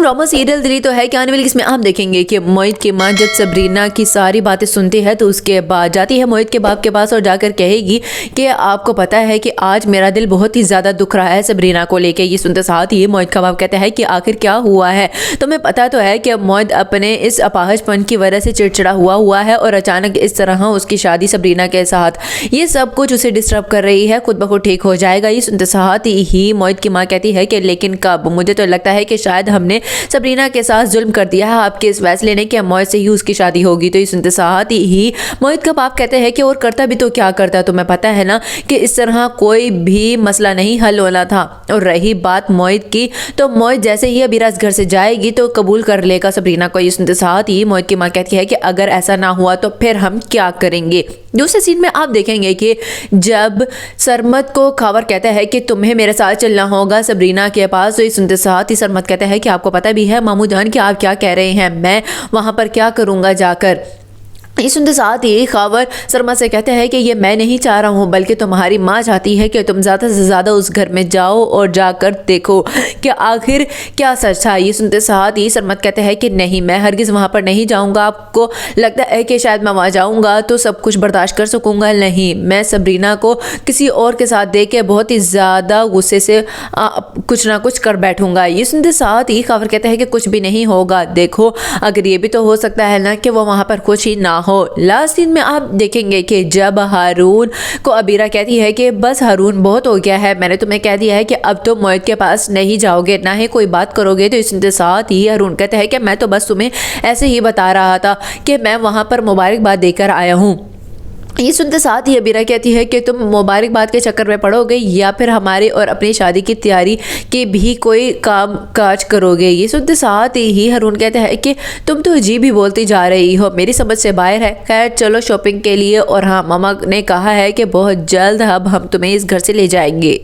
Drama serial Delhi तो है कि आने वाली इसमें आप देखेंगे कि मोहित की माँ जब सबरीना की सारी बातें सुनती है तो उसके बाद जाती है मोहित के बाप के पास और जाकर कहेगी कि आपको पता है कि आज मेरा दिल बहुत ही ज़्यादा दुख रहा है सबरीना को लेके। ये सुनते साथ ही मोहित का बाप कहता है कि आखिर क्या हुआ है, तुम्हें पता तो है कि मोहित अपने इस अपाहजपन की वजह से चिड़चिड़ा हुआ है और अचानक इस तरह उसकी शादी सबरीना के साथ ये सब कुछ उसे डिस्टर्ब कर रही है, खुद ब खुद ठीक हो जाएगा। ये सुनते साथ ही मोहित की माँ कहती है कि लेकिन कब, मुझे तो लगता है कि शायद हमने सबरीना के साथ जुल्म कर दिया है, आपके इस फैसले ने कि मोहित से ही उसकी शादी होगी। तो ये सुनते साथ ही मोहित का बाप कहते हैं कि और करता भी तो क्या करता, तुम्हें पता है ना कि इस तरह कोई भी मसला नहीं हल होना था। और रही बात मोहित की, तो मोहित जैसे ही अबीरा घर से जाएगी तो कबूल कर लेगा सबरीना को। ये सुनते साथ ही मोहित की माँ कहती है कि अगर ऐसा ना हुआ तो फिर हम क्या करेंगे। दूसरे सीन में आप देखेंगे कि जब सरमत को खावर कहता है कि तुम्हें मेरे साथ चलना होगा सबरीना के पास, तो ये सुनते साथ ही सरमत कहता है कि आपको पता भी है मामू जान कि आप क्या कह रहे हैं, मैं वहां पर क्या करूंगा जाकर। ये सुनते साथ ही खावर शर्मा से कहते हैं कि ये मैं नहीं चाह रहा हूँ बल्कि तुम्हारी माँ चाहती है कि तुम ज़्यादा से ज़्यादा उस घर में जाओ और जाकर देखो कि आखिर क्या सच था। ये सुनते साथ ही शर्मत कहते हैं कि नहीं, मैं हरगिज़ वहाँ पर नहीं जाऊँगा, आपको लगता है कि शायद मैं वहाँ जाऊँगा तो सब कुछ बर्दाश्त कर सकूँगा, नहीं, मैं सबरीना को किसी और के साथ देख के बहुत ही ज़्यादा गुस्से से कुछ ना कुछ कर बैठूँगा। ये सुनते साथ ही खावर कहते हैं कि कुछ भी नहीं होगा, देखो अगर ये भी तो हो सकता है ना कि वो वहाँ पर कुछ ही ना हो। लास्ट सीन में आप देखेंगे कि जब हारून को अबीरा कहती है कि बस हारून बहुत हो गया है, मैंने तुम्हें कह दिया है कि अब तो मोहित के पास नहीं जाओगे, ना ही कोई बात करोगे। तो इसके साथ ही हारून कहते हैं कि मैं तो बस तुम्हें ऐसे ही बता रहा था कि मैं वहां पर मुबारकबाद देकर आया हूँ। ये सुनते साथ ही अबीरा कहती है कि तुम मुबारकबाद के चक्कर में पड़ोगे या फिर हमारे और अपनी शादी की तैयारी के भी कोई काम काज करोगे। ये सुनते साथ ही हारून कहते हैं कि तुम तो अजीब ही बोलती जा रही हो, मेरी समझ से बाहर है। खैर चलो शॉपिंग के लिए, और हाँ, मामा ने कहा है कि बहुत जल्द अब हम तुम्हें इस घर से ले जाएंगे।